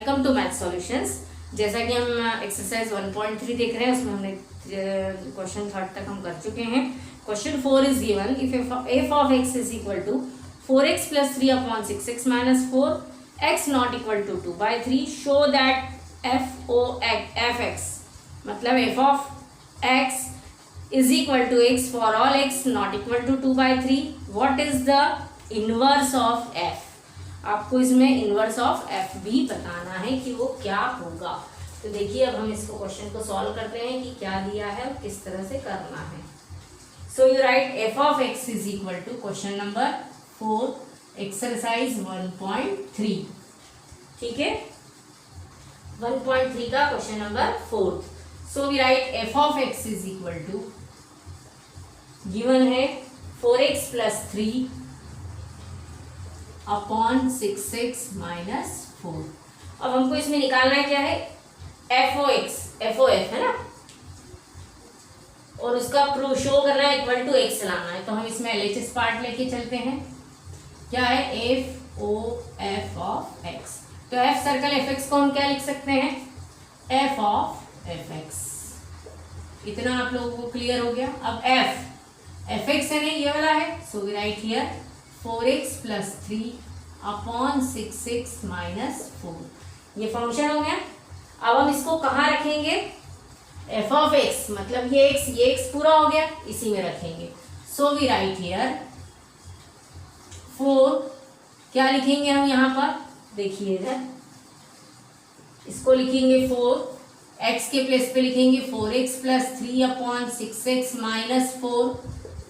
Welcome to math solutions. जैसा कि हम एक्सरसाइज 1.3 देख रहे हैं, उसमें हमने क्वेश्चन 3 तक हम कर चुके हैं। Question 4 is given if f of x is equal to 4x plus 3 upon 6x minus 4 x not equal to 2/3 show that f x मतलब f of x is equal to x for all x not equal to 2/3। What is the inverse of f? आपको इसमें inverse of F भी बताना है कि वो क्या होगा। तो देखिए अब हम इसको क्वेश्चन को सॉल्व करते हैं कि क्या दिया है और किस तरह से करना है। So you write f of x is equal to question number 4 exercise 1.3। ठीक है, 1.3 का question number 4। So we write f of x is equal to given है 4x plus 3 upon 6x minus 4। अब हमको इसमें निकालना है क्या है, f o x, f o f है ना, और उसका प्रूफ शो करना है इक्वल टू एक्स लाना है। तो हम इसमें एलएचएस पार्ट लेके चलते हैं। क्या है, f o f of x. तो एफ सर्कल एफ एक्स को हम क्या लिख सकते हैं, एफ ऑफ एफ एक्स। इतना आप लोगों को क्लियर हो गया। अब एफ एक्स है नहीं, ये वाला है। So we write here 4x plus 3 upon 6x minus 4। ये फंक्शन हो गया। अब हम इसको कहाँ रखेंगे, एफ ऑफ एक्स मतलब ये एक्स पूरा हो गया, इसी में रखेंगे। सो वी राइट हियर 4, क्या लिखेंगे हम यहाँ पर, देखिए इधर इसको लिखेंगे 4, x के प्लेस पे लिखेंगे 4x plus 3 upon 6x minus 4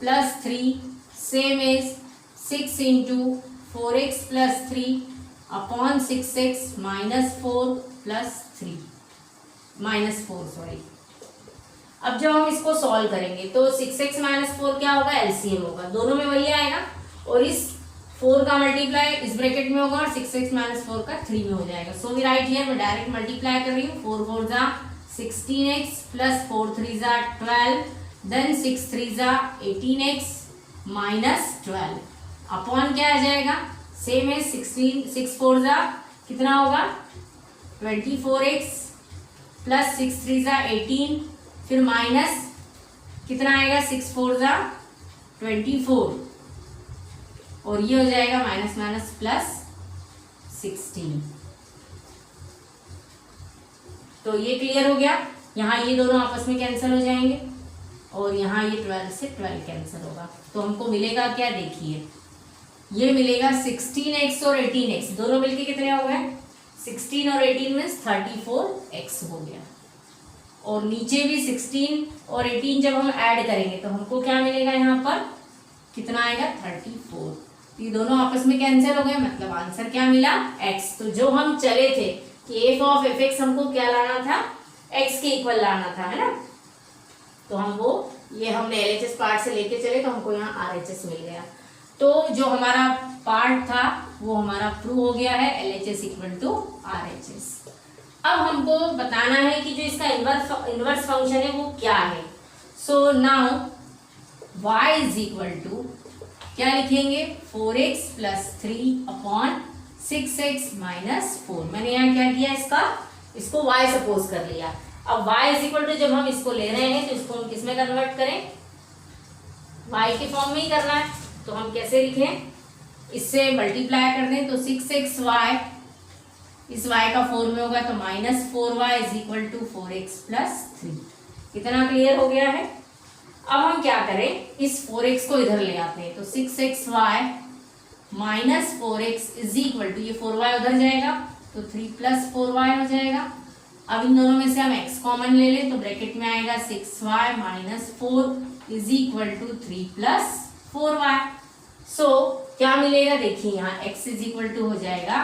plus 3 same as 6 into 4x plus 3 upon 6x minus 4 plus 3 minus 4 sorry. अब जब हम इसको सॉल्व करेंगे तो 6x माइनस 4 क्या होगा, एलसीएम होगा, दोनों में वही आएगा। और इस 4 का मल्टीप्लाई इस ब्रैकेट में होगा और 6x माइनस 4 का 3 में हो जाएगा। सो वी राइट हियर, मैं डायरेक्ट मल्टीप्लाई कर रही हूँ। 4 4 जा 16x प्लस 4 3 जा 12 देन 6 3 जा 18x माइनस 12 अपॉन क्या आ जाएगा, सेम है 16 6 4 जा कितना होगा 24x प्लस 6 3 जा 18 फिर माइनस कितना आएगा 6 4 जा 24 और ये हो जाएगा माइनस माइनस प्लस 16। तो ये क्लियर हो गया। यहाँ ये दोनों आपस में कैंसिल हो जाएंगे और यहाँ ये 12 से 12 कैंसिल होगा। तो हमको मिलेगा क्या, देखिए ये मिलेगा 16x और 18x दोनों मिलके कितने हो गए, 16 और 18 मीन्स 34x हो गया। और नीचे भी 16 और 18 जब हम ऐड करेंगे तो हमको क्या मिलेगा, यहाँ पर कितना आएगा 34। ये दोनों आपस में कैंसिल हो गए, मतलब आंसर क्या मिला, x। तो जो हम चले थे कि एफ ऑफ एफ एक्स हमको क्या लाना था, x के इक्वल लाना था, है ना। तो हम वो ये हमने एलएचएस पार्ट से लेके चले तो हमको यहाँ आरएचएस मिल गया। तो जो हमारा पार्ट था वो हमारा प्रूव हो गया है, एलएचएस इक्वल टू आरएचएस। अब हमको बताना है कि जो इसका इनवर्स फंक्शन है वो क्या है। So now y is equal to क्या लिखेंगे, 4x plus 3 upon 6x minus 4। मैंने यहाँ क्या किया, इसको y सपोज कर लिया। अब y इज इक्वल टू जब हम इसको ले रहे हैं तो इसको हम किस में कन्वर्ट करें, y के फॉर्म में ही करना है। तो हम कैसे लिखें, इससे मल्टीप्लाई कर दें तो 6xy इस y का 4 में होगा तो minus 4y is equal to 4x plus 3। इतना क्लियर हो गया है। अब हम क्या करें, इस 4x को इधर ले आते हैं तो 6xy minus 4x is equal to ये 4y उधर जाएगा तो 3 प्लस 4y हो जाएगा। अब इन दोनों में से हम x कॉमन ले लें तो ब्रैकेट में आएगा 6y minus 4 is equal to 3 plus 4y। So क्या मिलेगा, देखिए यहाँ x इज इक्वल टू हो जाएगा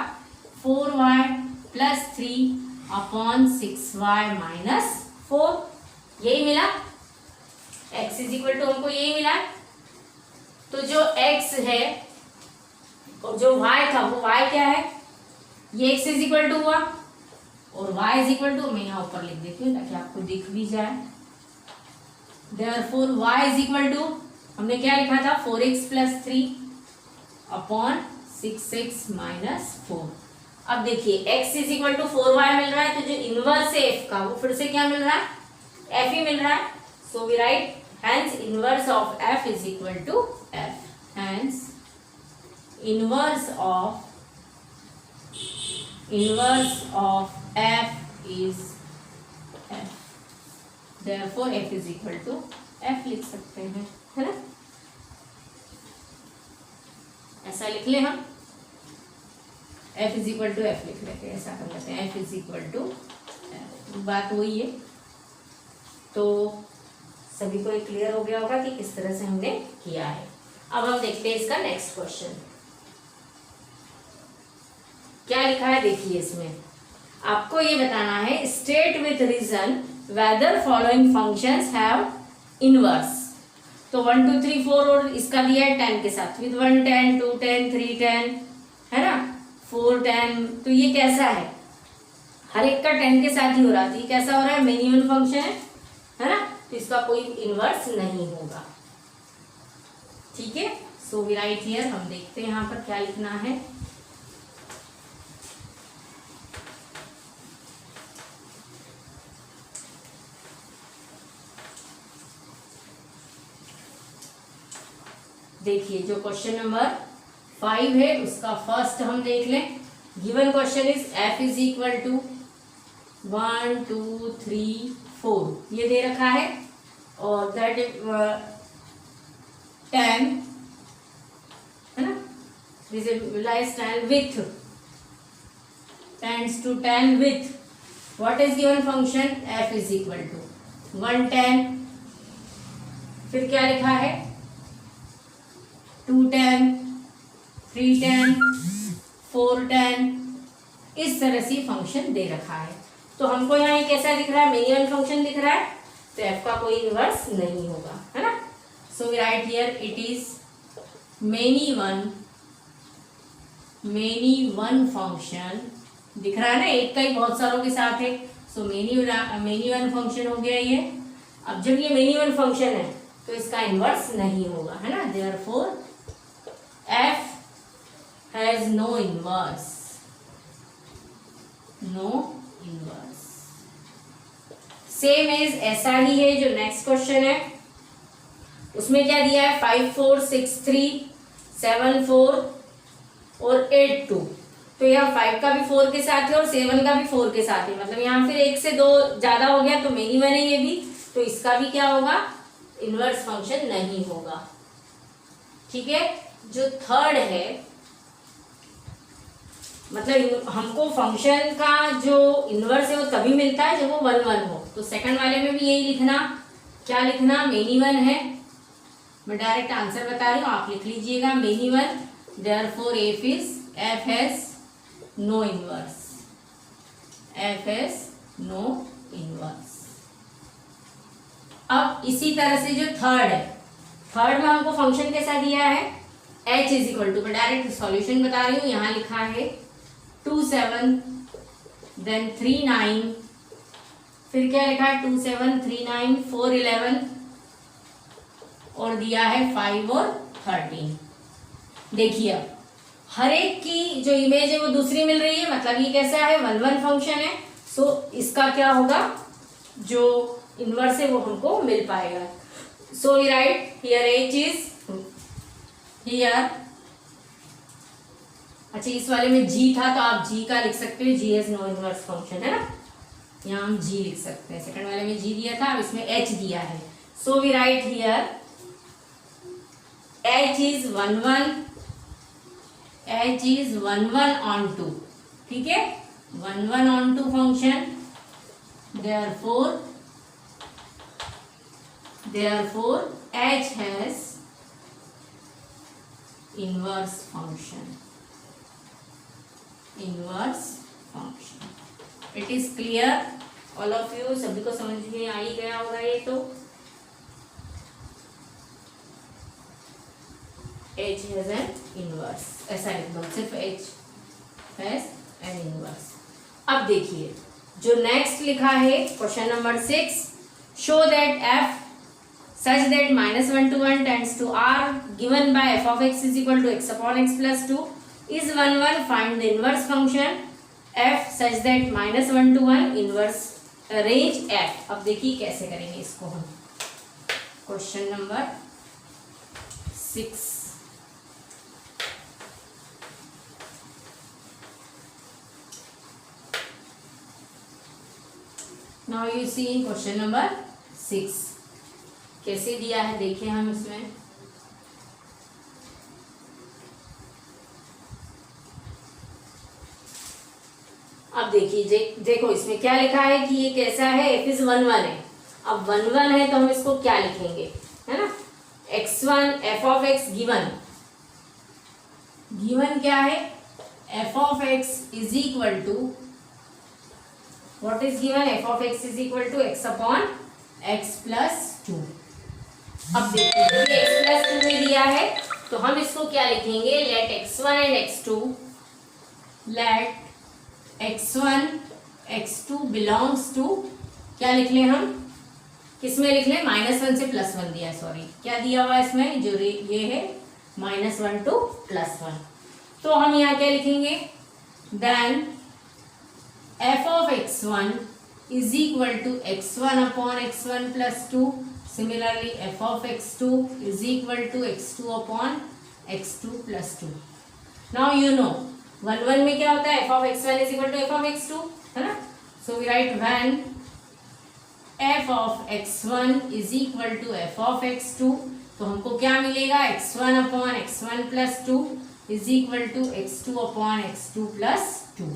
4y plus 3 upon 6y minus 4। यही मिला, x इज इक्वल टू हमको यही मिला। तो जो x है और जो y था वो y क्या है, ये x इज इक्वल टू हुआ और y इज इक्वल टू, मैं यहाँ ऊपर लिख देती हूँ ताकि आपको दिख भी जाए। Therefore y is equal to हमने क्या लिखा था, 4x plus 3 upon 6x minus 4। अब देखिए x is equal to 4y मिल रहा है, तो जो इनवर्स है f का वो फिर से क्या मिल रहा है, f ही मिल रहा है. So we write hence inverse of f is equal to f. Hence inverse of f is f. Therefore f is equal to f लिख सकते हैं, है ना. ऐसा लिख ले हम, f is equal to f लिख लेते हैं, ऐसा कर लेते हैं, f is equal to f. बात वही है. तो सभी को एक क्लियर हो गया होगा कि किस तरह से हमने किया है. अब हम देखते हैं इसका नेक्स्ट क्वेश्चन क्या लिखा है. देखिए इसमें आपको ये बताना है, state with reason whether following functions have inverse. तो 1 2 3 4 और इसका दिया है 10 के साथ, विद 1 10 2 10 3 10, है ना, 4 10. तो ये कैसा है, हर एक का 10 के साथ ही हो रहा है. तो ये कैसा हो रहा है, मेनी वन फंक्शन है ना. तो इसका कोई इनवर्स नहीं होगा. ठीक है. सो वी राइट हियर, हम देखते हैं यहाँ पर क्या लिखना है. देखिए जो क्वेश्चन नंबर 5 है उसका फर्स्ट हम देख लें. Given question is f is equal to 1 2 3 4 ये दे रखा है, और दैट 10 है ना, visualize 10 with tends to 10 with what is given function f is equal to 1 10. फिर क्या लिखा है, 2 10 3 10 4 10. इस तरह से फंक्शन दे रखा है. तो हमको यहाँ ये कैसा दिख रहा है, मेनी वन फंक्शन दिख रहा है. तो f का कोई इनवर्स नहीं होगा, है ना. So we write here it is many one function. दिख रहा है ना, एक का ही बहुत सारों के साथ है. सो मेनी वन फंक्शन हो गया ये. अब जब ये मेनी वन फंक्शन है तो इसका इनवर्स नहीं होगा, है ना. Therefore f has no inverse. Same as ऐसा ही है जो नेक्स्ट क्वेश्चन है. उसमें क्या दिया है, 5 4 6 3 7 4 और 8 2. तो यहाँ 5 का भी 4 के साथ है और 7 का भी 4 के साथ है. मतलब यहाँ फिर 1 से 2 ज्यादा हो गया, तो मेनी वन है ये भी. तो इसका भी क्या होगा, इनवर्स फंक्शन नहीं होगा. ठीक है. जो थर्ड है, मतलब हमको फंक्शन का जो इनवर्स है वो तभी मिलता है जब वो 1 1 हो. तो सेकंड वाले में भी यही लिखना. क्या लिखना, मेनी वन है. मैं डायरेक्ट आंसर बता रही हूँ, आप लिख लीजिएगा many one. Therefore f has no inverse. f has no inverse. अब इसी तरह से जो थर्ड है, थर्ड में हमको फंक्शन कैसा दिया है, h इज इक्वल टू, मैं डायरेक्ट सॉल्यूशन बता रही हूँ. यहाँ लिखा है 2 7 देन 3 9. फिर क्या लिखा है, 2 7 3 9 4 11 और दिया है 5 और 13. देखिए अब हर एक की जो इमेज है वो दूसरी मिल रही है. मतलब ये कैसा है, 1 1 फंक्शन है. सो इसका क्या होगा, जो इनवर्स है वो हमको मिल पाएगा. So we write here h is here. अच्छा, इस वाले में g था तो आप g का लिख सकते हो, g has no inverse function, है ना. यहाँ हम g लिख सकते हैं. सेकंड वाले में g दिया था, अब इसमें h दिया है. So we write here h is 1 1, h is 1 1 on 2. ठीक है, 1 1 on 2 function. therefore h has inverse function. It is clear all of you, सभी को समझ में आ ही गया होगा ये. तो h has an inverse, ऐसा लिख दो, सिर्फ h has an inverse. अब देखिए जो नेक्स्ट लिखा है question number 6, show that f such that -1 to 1 tends to r given by f of x is equal to x upon x plus 2 is 1 1. Find the inverse function f such that -1 to 1 inverse range f. अब देखिए कैसे करेंगे इसको हम। Question number 6, now you see in question number 6 कैसे दिया है, देखें हम इसमें। अब देखिए देखो इसमें क्या लिखा है कि ये कैसा है, एफ इज 1 1 है। अब 1 1 है तो हम इसको क्या लिखेंगे, है ना, x1 F of x given क्या है, f of x is equal to what is given, f of x is equal to x upon x plus 2। अब देखिए एक्स प्लस 2 में दिया है तो हम इसको क्या लिखेंगे, let x1 and x2, let x1 x2 belongs to, क्या लिख लें हम, किसमें लिख लें, -1 से +1 दिया, सॉरी क्या दिया हुआ इसमें, जो ये है -1 to +1। तो हम यहाँ क्या लिखेंगे, then f of x1 is equal to x1 upon x1 plus 2, similarly f of x2 is equal to x2 upon x2 plus 2। Now you know 1 1 में क्या होता है, f of x1 is equal to f of x2, है ना। So we write when f of x1 is equal to f of x2, तो हमको क्या मिलेगा, x1 upon x1 plus 2 is equal to x2 upon x2 plus 2।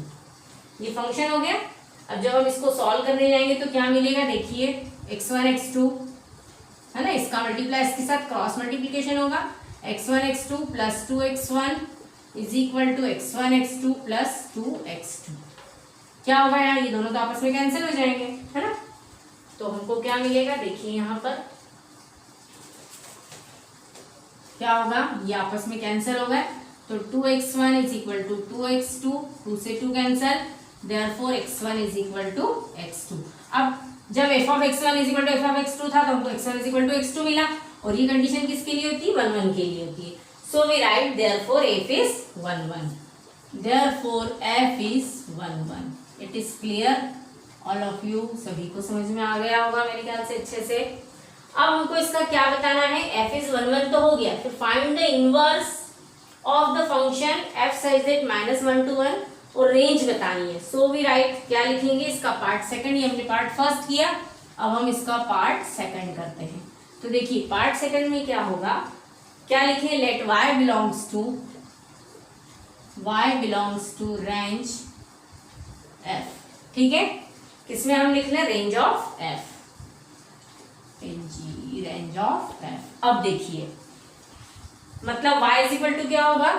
ये function हो गया। अब जब हम इसको सॉल्व करने जाएंगे तो क्या मिलेगा, देखिए x1 x2, है ना, इसका मल्टीप्लाई इसके साथ क्रॉस मल्टीप्लीकेशन होगा, x1 x2 plus 2x1 is equal to x1 x2 plus 2x2। क्या होगा यार, ये दोनों तो आपस में कैंसिल हो जाएंगे, है ना। तो हमको क्या मिलेगा, देखिए यहाँ पर क्या होगा, ये आपस में कैंसिल हो गए, तो 2x1 is equal to 2x2, 2 से 2 cancel, therefore x1 is equal to x2। अब जब f of x1 is equal to f of x2 था तो हमको x1 is equal to x2 मिला, और ये कंडीशन किसके लिए होती है, 1 1 के लिए होती है। So we write therefore f is 1 1. Therefore f is 1 1. It is clear, all of you, सभी को समझ में आ गया होगा मेरे ख्याल से अच्छे से। अब हमको इसका क्या बताना है, f is 1 1 तो हो गया, फिर find the inverse of the function f such that -1 to 1 और रेंज बतानी है। So we write, क्या लिखेंगे, इसका पार्ट सेकंड, ये हमने पार्ट फर्स्ट किया, अब हम इसका पार्ट सेकंड करते हैं। तो देखिए पार्ट सेकंड में क्या होगा, क्या लिखें, let y belongs to range f, ठीक है, किसमें हम लिख लें, range of f, range of f। अब देखिए मतलब y इज इक्वल टू क्या होगा,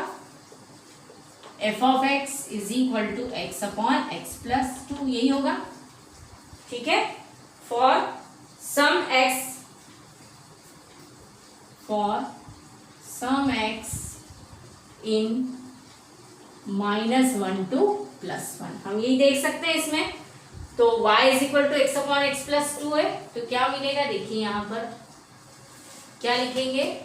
f of x is equal to x upon x plus 2, यही होगा, ठीक है। For some x in -1 to +1, हम यही देख सकते हैं इसमें। तो y is equal to x upon x plus 2 है, तो क्या मिलेगा, देखिए यहाँ पर क्या लिखेंगे,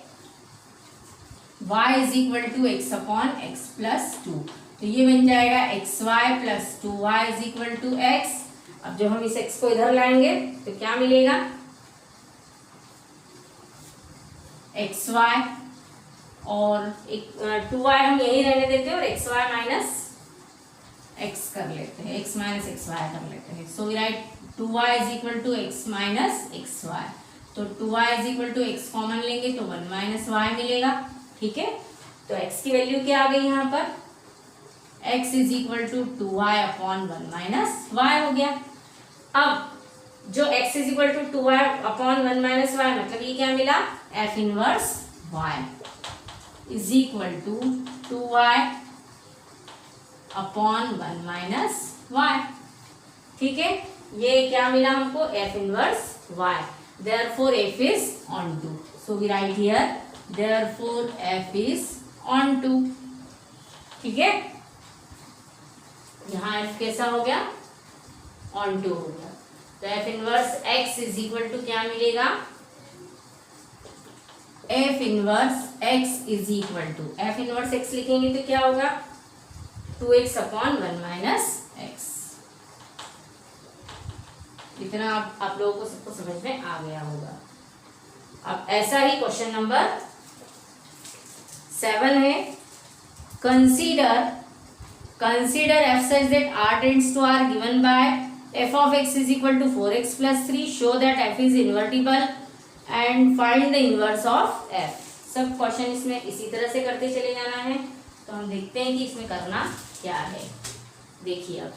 y is equal to x upon x plus 2, तो ये बन जाएगा xy plus 2y is equal to x। अब जब हम इस x को इधर लाएंगे तो क्या मिलेगा, xy और 2y हम यही रहने देते हैं और xy माइनस x कर लेते हैं, x माइनस xy कर लेते हैं। So we write 2y is equal to x minus xy, तो 2y is equal to x common लेंगे तो 1 माइनस y मिलेगा, ठीक है। तो x की वैल्यू क्या आ गई यहाँ पर, x is equal to 2y upon 1 minus y हो गया। अब जो x is equal to 2y upon 1 minus y, मतलब ये क्या मिला, f inverse y is equal to 2y upon 1 minus y, ठीक है। ये क्या मिला हमको, f inverse y, therefore f is onto, so we write here therefore f is onto, ठीक है। यहाँ f कैसा हो गया, onto हो गया, तो f inverse x is equal to क्या मिलेगा, f inverse x is equal to, f inverse x लिखेंगे तो क्या होगा, 2x अपॉन 1 माइनस x। इतना आप लोगों को सबको समझ में आ गया होगा। अब ऐसा ही क्वेश्चन नंबर 7 है, consider f such that r tends to r given by f of x is equal to 4x plus 3, show that f is invertible and find the inverse of f। सब question इसमें इसी तरह से करते चले जाना है। तो हम देखते हैं कि इसमें करना क्या है। देखिए अब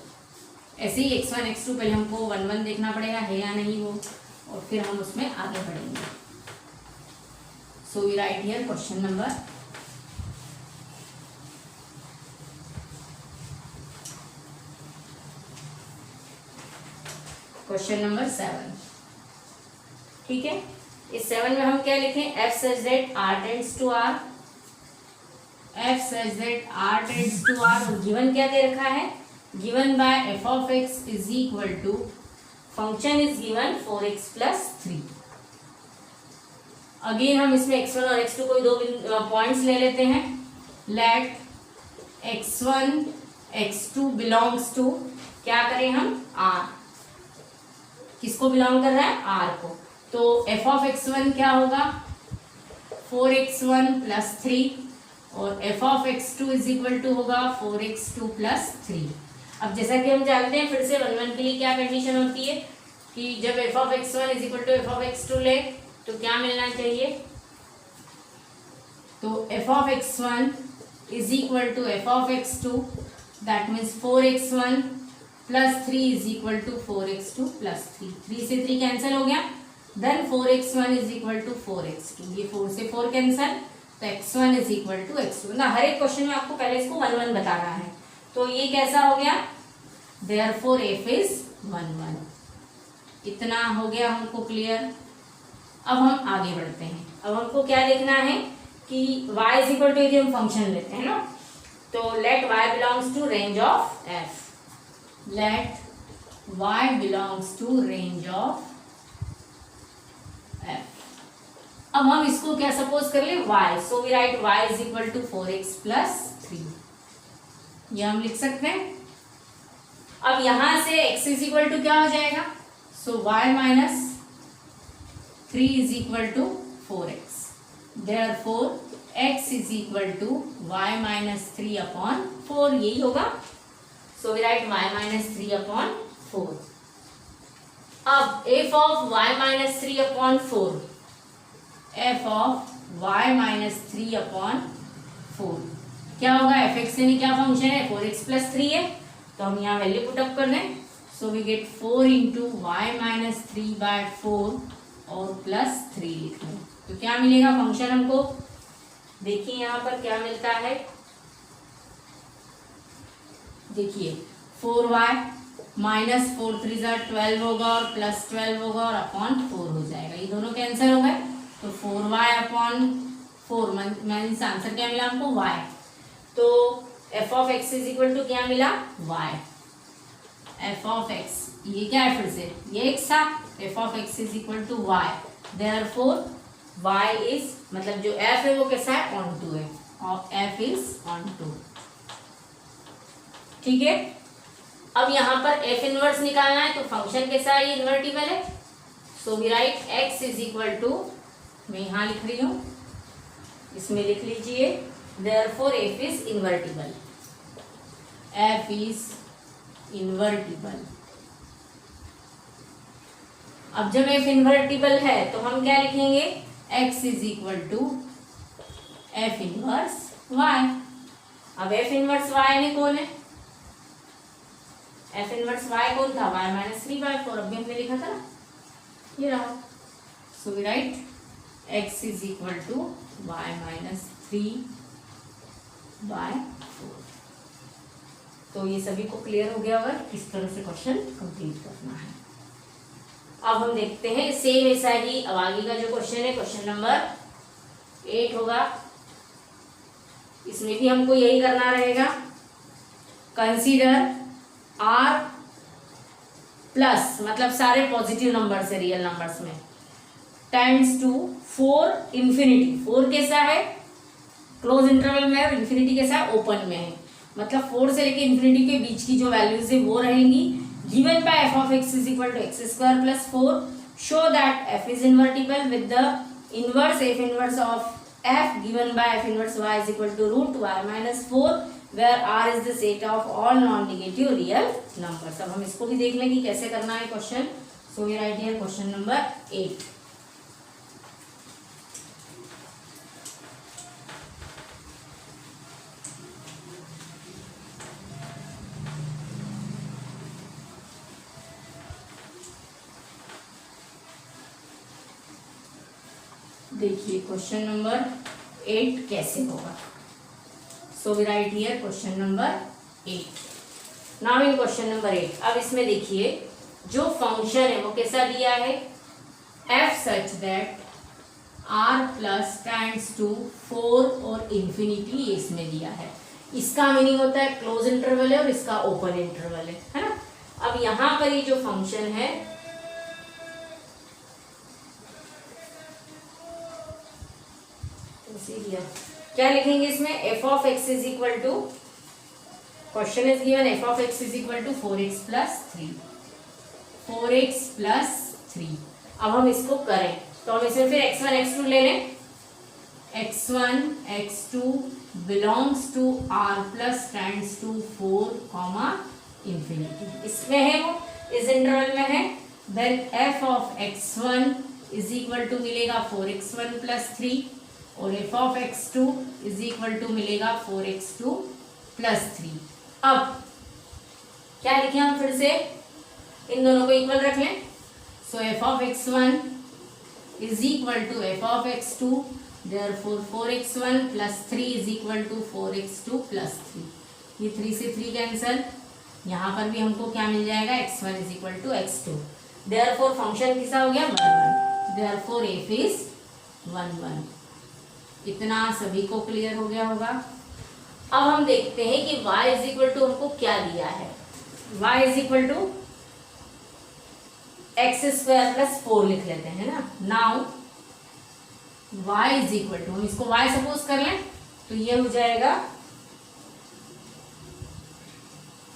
ऐसे ही x1 x2 पहले हमको 1 1 देखना पड़ेगा है या नहीं वो, और फिर हम उसमें आगे बढ़ेंगे। So we write here question number question number 7। ठीक है, इस 7 में हम क्या लिखें, f such that r tends to r, f such that r tends to r, और गिवन क्या दे रखा है, given by f of x is equal to function is given 4x plus 3। Again हम इसमें x1 और x2 कोई दो points ले लेते हैं। Late x1 x2 belongs to, क्या करें हम, r। किसको बिलोंग कर रहा है, r को। तो f of x1 क्या होगा, 4x1 plus 3, और f of x2 is equal to होगा 4x2 plus 3। अब जैसा कि हम जानते हैं फिर से 1 1 के लिए क्या कंडीशन होती है कि जब f of x1 is equal to f of x2 ले तो क्या मिलना चाहिए, तो f of x1 is equal to f of x2, that means 4x1 plus 3 is equal to 4x2 plus 3। 3 से 3 कैंसिल हो गया, then 4x1 is equal to 4x2, ये 4 से 4 कैंसिल, तो x1 is equal to x2। ना हर एक question में आपको पहले इसको 1 1 बताना है। तो ये कैसा हो गया, देयरफॉर f इज 1 1। इतना हो गया हमको क्लियर। अब हम आगे बढ़ते हैं। अब हमको क्या देखना है कि y इज इक्वल टू, यदि हम फंक्शन लेते हैं ना, तो let y belongs to range of f, let y belongs to range of f। अब हम इसको क्या सपोज कर ले, y, so we write y is equal to 4x plus 3, ये हम लिख सकते हैं। अब यहां से x इज इक्वल टू क्या हो जाएगा, so y minus 3 is equal to 4x, therefore x is equal to y minus 3 upon 4, यही होगा। So we write y minus 3 upon 4। अब f of y minus 3 upon 4, f of y minus 3 upon 4 क्या होगा, f(x) यानी क्या function है, 4x plus 3 है, तो हम यहाँ वैल्यू पुट अप कर दें। So we get 4 into y minus 3 by 4 और प्लस 3 लिख लें, तो क्या मिलेगा फंक्शन हमको, देखिए यहाँ पर क्या मिलता है, देखिए 4y माइनस 4 3 12 होगा और प्लस 12 होगा और अपॉन 4 हो जाएगा, ये दोनों कैंसिल हो गए, तो 4y अपॉन 4 मीन्स आंसर क्या मिला हमको y। तो f of x is equal to क्या मिला y, f of x ये क्या है फिर से ये x था, f of x is equal to y, therefore y is मतलब जो f है वो कैसा है ऑन टू है, और f इज ऑन टू। ठीक है, अब यहाँ पर f इनवर्स निकालना है, तो फंक्शन कैसा है, ये इन्वर्टिबल है, so we write x is equal to, मैं यहाँ लिख रही हूँ, इसमें लिख लीजिए, therefore f is invertible, f is invertible. अब जब f इन्वर्टिबल है तो हम क्या लिखेंगे, x is equal to f inverse y। अब f इनवर्स y ने कौन है, f इनवर्स y कौन था, y माइनस 3 बाय 4, अभी हमने लिखा था ना, ये रहा। So we write x is equal to y minus 3 by 4। तो ये सभी को क्लियर हो गया होगा किस तरह से क्वेश्चन कंप्लीट करना है। अब हम देखते हैं सेम ऐसा ही अब आगे का जो क्वेश्चन है, क्वेश्चन नंबर 8 होगा, इसमें भी हमको यही करना रहेगा। कंसीडर r प्लस मतलब सारे पॉजिटिव नंबर से रियल नंबर्स में टेंड्स टू 4 इंफिनिटी, 4 कैसा है क्लोज इंटरवल में और इंफिनिटी कैसा है ओपन में है, मतलब 4 से लेके इन्फिनिटी के बीच की जो वैल्यूज है वो रहेंगी। Given by f of x is equal to x square plus 4, show that f is invertible with the inverse f inverse of f given by f inverse y is equal to root y minus 4 where r is the set of all non-negative real numbers। अब हम इसको भी देख लें कि कैसे करना है question. So we write here question number 8। देखिए क्वेश्चन नंबर 8 कैसे होगा। So we write here question number 8। Now in question number 8, अब इसमें देखिए जो फंक्शन है वो कैसा दिया है, f such that r plus tends to 4 और इंफिनिटी इसमें दिया है। इसका मीनिंग होता है क्लोज इंटरवल है और इसका ओपन इंटरवल है ना। अब यहाँ पर ये जो फंक्शन है क्या लिखेंगे इसमें, f of x is equal to, question is given f of x is equal to 4x plus 3, 4x plus 3। अब हम इसको करें तो हम इसमें फिर x1 x2 ले लें। x1 x2 belongs to r plus tends to 4 comma infinity, इसमें है वो, इस इंटरवल में है। Then f of x1 is equal to मिलेगा 4x1 प्लस 3 और f of x2 is equal to मिलेगा 4x2 प्लस 3। अब क्या लिखे हम फिर से, इन दोनों को इक्वल रख लें। So f of x1 is equal to f of x2, therefore 4x1 plus 3 is equal to 4x2 plus 3। ये 3 से 3 कैंसल, यहाँ पर भी हमको क्या मिल जाएगा, x1 is equal to x2। Therefore function किसा हो गया, 1 1। Therefore f is 1 1। इतना सभी को क्लियर हो गया होगा। अब हम देखते हैं कि y इज इक्वल टू हमको क्या दिया है। y is equal to x square plus 4 लिख लेते हैं ना। Now y is equal to, हम इसको y सपोज कर लें तो ये हो जाएगा,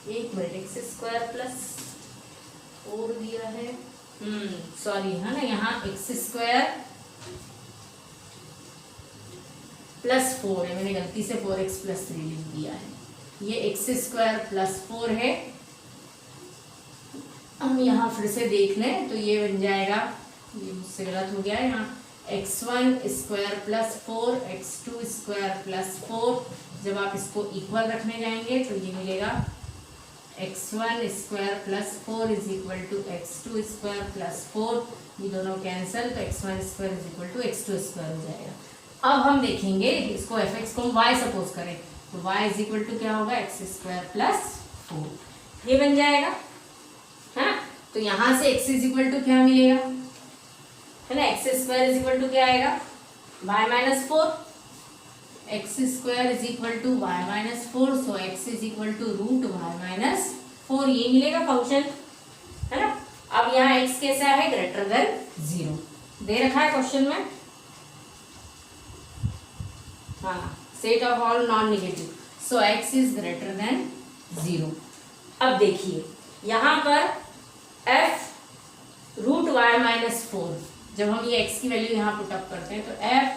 एक मिनट, एक्स स्क्वायर प्लस 4 दिया है, सॉरी है ना, यहाँ एक्स स्क्वायर प्लस 4 है, मैंने गलती से 4x प्लस 3 लिख दिया है। ये एक्स स्क्वायर प्लस 4 है। हम यहाँ फिर से देख लें तो ये बन जाएगा, ये मुझसे गलत हो गया है, यहाँ x1 square plus 4 x2 square plus 4। जब आप इसको इक्वल रखने जाएंगे तो ये मिलेगा x1 square plus 4 is equal to x2 square plus 4। ये दोनों कैंसिल तो x1 square is equal to x2 square हो जाएगा। अब हम देखेंगे इसको fx को हम y सपोज करें तो y इज इक्वल टू क्या होगा, एक्स स्क्वायर प्लस 4, ये बन जाएगा है ना। तो यहाँ से x इज इक्वल टू क्या मिलेगा, है ना, x square is equal to क्या आएगा, y minus 4, x square is equal to y minus 4। So x is equal to root y minus 4, ये मिलेगा फंक्शन, है ना। अब यहाँ x कैसा है, ग्रेटर देन 0 दे रखा है क्वेश्चन में, हाँ, set of all non negative. So x is greater than 0। अब देखिए यहाँ पर f रूट y माइनस 4, जब हम ये x की वैल्यू यहाँ पुट अप करते हैं तो f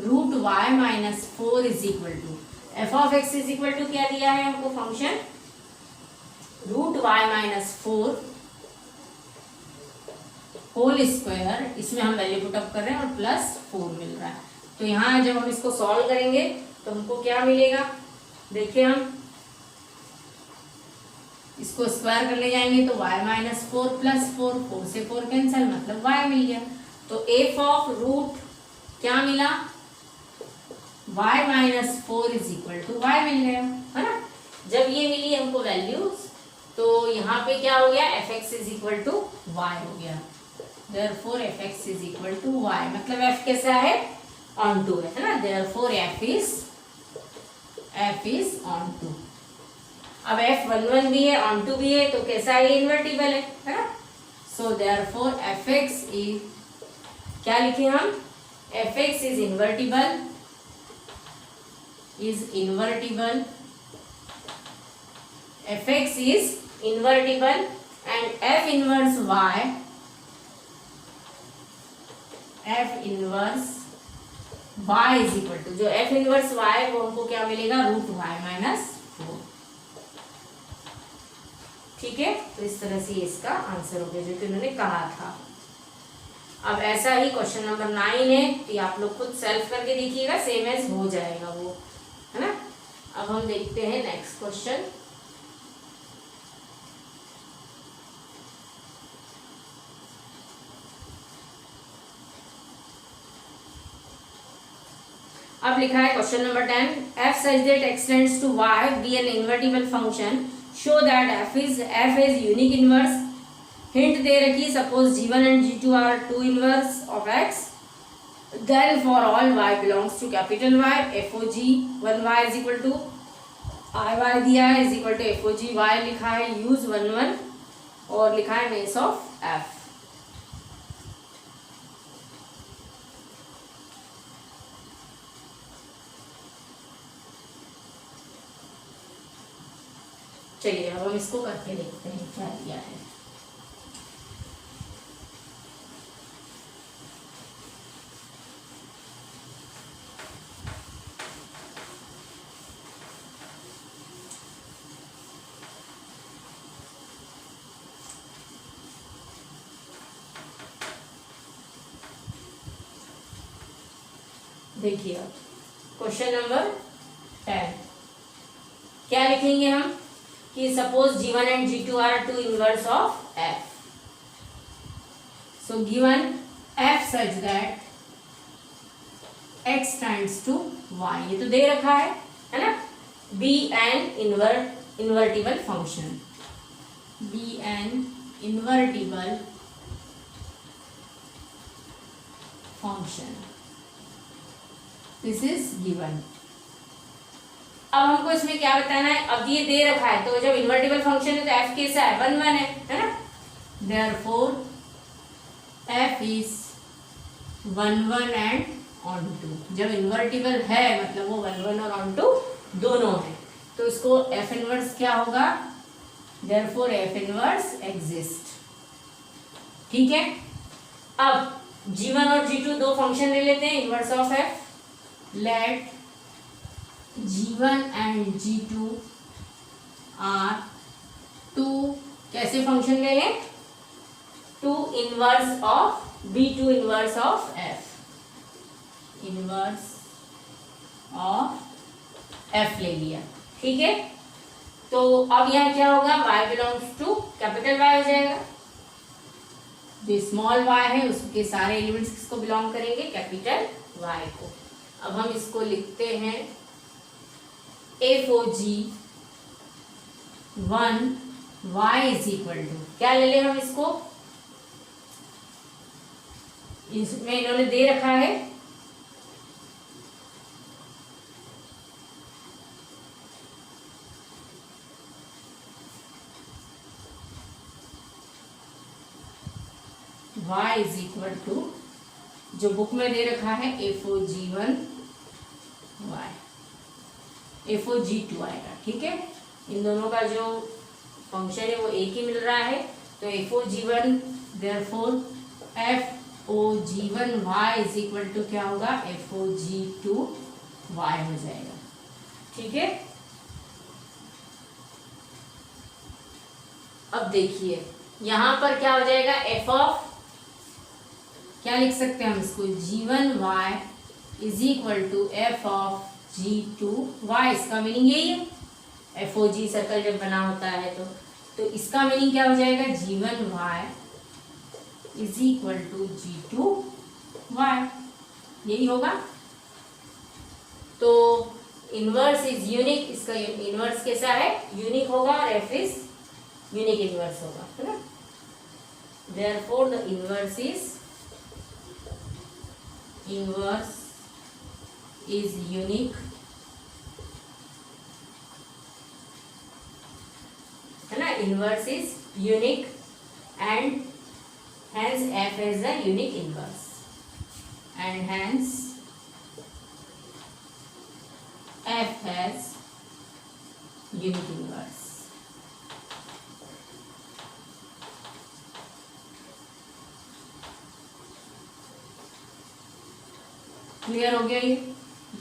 root y minus 4 is equal to f of x is equal to क्या दिया है हमको function, root y minus 4 whole square, इसमें हम वैल्यू पुट अप कर रहे हैं और प्लस 4 मिल रहा है। तो यहाँ जब हम इसको सॉल्व करेंगे तो हमको क्या मिलेगा, देखिए हम इसको स्क्वायर करने जाएंगे तो y माइनस 4 प्लस 4, 4 से 4 कैंसिल, मतलब y मिल गया। तो f ऑफ रूट क्या मिला, y minus 4 is equal to y मिल गया, है ना। जब ये मिली हमको वैल्यूज तो यहाँ पे क्या हो गया, fx is equal to y हो गया। देयरफॉर fx is equal to y, मतलब f कैसा है, ऑन टू है ना। Therefore f is onto. अब f 1 1 भी है, ऑन टू भी है, तो कैसा है, इन्वर्टिबल है ना। सो देयरफॉर fx इज, क्या लिखे हम, fx is invertible fx is invertible and f inverse y is equal to, जो f इनवर्स y है वो हमको क्या मिलेगा, रूट y माइनस 4। ठीक है, तो इस तरह से इसका आंसर हो गया जो कि उन्होंने कहा था। अब ऐसा ही क्वेश्चन नंबर 9 है, तो आप लोग खुद सेल्फ करके देखिएगा, सेम एज हो जाएगा वो, है ना। अब हम देखते हैं नेक्स्ट क्वेश्चन। अब लिखा है question number 10, f such that extends to y be an invertible function, show that f is unique inverse। Hint दे रखी, suppose g1 and g2 are 2 inverse of x, then for all y belongs to capital Y, fog 1y is equal to iy दिया है is equal to fog y लिखा है, use 1 1 और लिखा है mess of f। चलिए अब हम इसको करके देखते हैं क्या दिया है। देखिए अब क्वेश्चन नंबर 10 क्या लिखेंगे हम कि suppose g1 and g2 are 2 inverse of f, so given f such that x tends to y, ये तो दे रखा है ना, be an invertible function, be an invertible function, this is given। अब हमको इसमें क्या बताना है, अब ये दे रखा है तो जब इन्वर्टिबल फंक्शन है तो f कैसा है, 1 1 है ना, therefore f is 1 1 and onto. जब इन्वर्टिबल है मतलब वो 1 1 और ऑन टू दोनों है, तो इसको f इनवर्स क्या होगा, देयरफॉर f इनवर्स एग्जिस्ट। ठीक है, अब g1 और g2 दो फंक्शन ले लेते हैं inverse of f, let g1 and g2 are 2 कैसे फंक्शन ले लें, 2 inverse of b2 inverse of f, inverse of f ले लिया। ठीक है, तो अब यहाँ क्या होगा, y belongs to capital Y हो जाएगा, जो स्मॉल y है उसके सारे एलिमेंट्स किसको बिलोंग करेंगे, कैपिटल Y को। अब हम इसको लिखते हैं fog 1 y is equal to, क्या ले लें हम इसको, इसमें इन्होंने दे रखा है y इज इक्वल टू, जो बुक में दे रखा है fog 1 y, fog2 आएगा। ठीक है, इन दोनों का जो फंक्शन है वो एक ही मिल रहा है, तो fog1 therefore fog1 y is equal to क्या होगा, fog2 y हो जाएगा। ठीक है, अब देखिए यहां पर क्या हो जाएगा, f ऑफ क्या लिख सकते हैं हम इसको, g1 y is equal to f of g2 y। इसका मीनिंग यही है, fog सर्कल जब बना होता है तो इसका मीनिंग क्या हो जाएगा, g1 y is equal to g2 y, यही होगा। तो इनवर्स इज यूनिक, इसका इनवर्स कैसा है, यूनिक होगा, और f इज यूनिक इनवर्स होगा, है ना। Therefore the inverse is unique, है ना, inverse is unique and hence f is the unique inverse, and hence f has unique inverse। Clear हो गया ये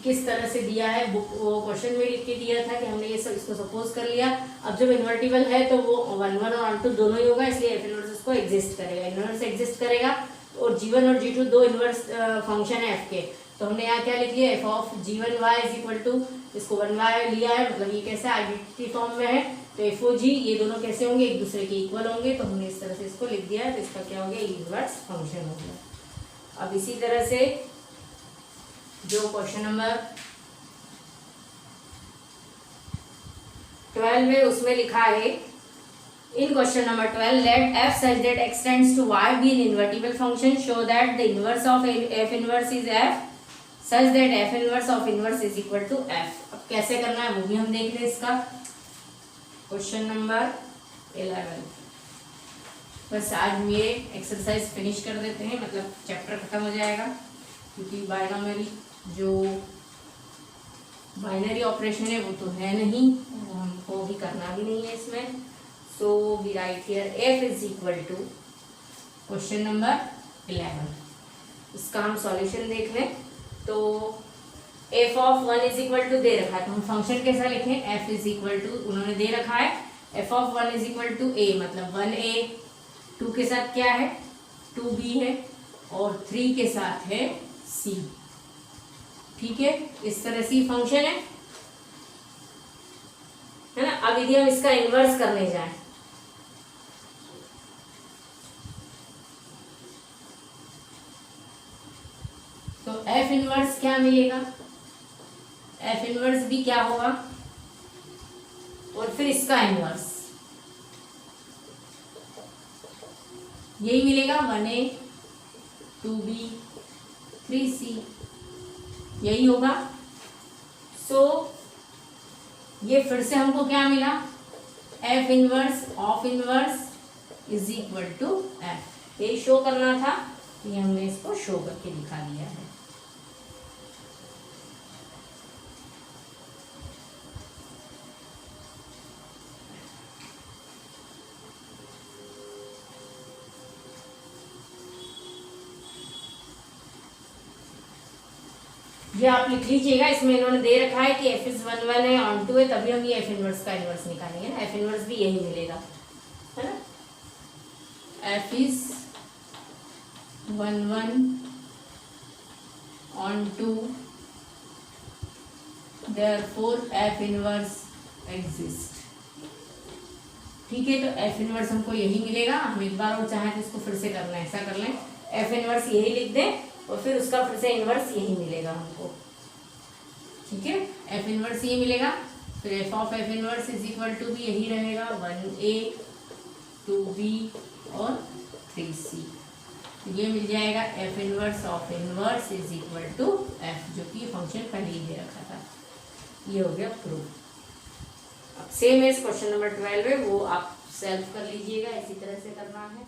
किस तरह से दिया है, बुक वो क्वेश्चन में लिख के दिया था कि हमने ये सब इसको सपोज कर लिया। अब जब इन्वर्टिबल है तो वो 1 1 और 1 2 दोनों ही होगा, इसलिए एफ इनवर्स उसको एग्जिस्ट करेगा, इनवर्स एग्जिस्ट करेगा। और G1 और G2 दो इनवर्स फंक्शन है एफ के, तो हमने यहाँ क्या लिख लिया, f of G1y is equal to, इसको 1y लिया है, मतलब ये कैसे आइडेंटिटी फॉर्म में है, तो एफ ओ जी ये दोनों कैसे होंगे, एक दूसरे के इक्वल होंगे, तो हमने इस तरह से इसको लिख दिया है, तो इसका क्या हो गया, इनवर्स फंक्शन हो गया। अब इसी तरह से जो क्वेश्चन नंबर 12 है उसमें लिखा है, in question number 12 let f such that x tends to y be an invertible function, show that the inverse of f inverse is f such that f inverse of inverse is equal to f। अब कैसे करना है वो भी हम देख लें। इसका क्वेश्चन नंबर 11, बस आज हम ये एक्सरसाइज फिनिश कर देते हैं, मतलब चैप्टर खत्म हो जाएगा, क्योंकि बायनोमियल जो बाइनरी ऑपरेशन है वो तो है नहीं, हमको भी करना भी नहीं है इसमें। So we write here f is equal to question number 11, इसका हम सॉल्यूशन देख लें। तो f of 1 is equal to दे रखा है, तो हम फंक्शन कैसा लिखें, f इज इक्वल टू उन्होंने दे रखा है f of 1 is equal to a, मतलब 1a, 2 के साथ क्या है 2b है, और 3 के साथ है c। ठीक है, इस तरह से फंक्शन है ना। अब यदि हम इसका इन्वर्स करने जाएं, तो एफ इनवर्स क्या मिलेगा, एफ इनवर्स भी क्या होगा, और फिर इसका इनवर्स यही मिलेगा 1a 2b 3c, यही होगा। सो ये फिर से हमको क्या मिला, f inverse of inverse is equal to f, ये शो करना था, ये हमने इसको शो करके दिखा दिया है। ये आप लिख लीजिएगा, इसमें इन्होंने दे रखा है कि f इज 1 1 है ऑन 2 है, तभी हम ये f इनवर्स का इनवर्स निकालेंगे ना, f इनवर्स भी यही मिलेगा, है ना। f is 1 1 on 2, therefore f inverse exist. ठीक है, तो f इनवर्स हमको यही मिलेगा। हम एक बार और चाहें तो इसको फिर से करना है, ऐसा कर लें, f इनवर्स यही लिख दें और फिर उसका फिर से इनवर्स यही मिलेगा हमको। ठीक है, एफ इनवर्स ये मिलेगा, फिर f of f inverse is equal to भी यही रहेगा 1a 2b और 3c। तो ये मिल जाएगा f inverse of inverse is equal to f, जो कि फंक्शन पहले ही दे रखा था। ये हो गया प्रूफ। अब सेम है क्वेश्चन नंबर 12 है, वो आप सेल्फ कर लीजिएगा, इसी तरह से करना है।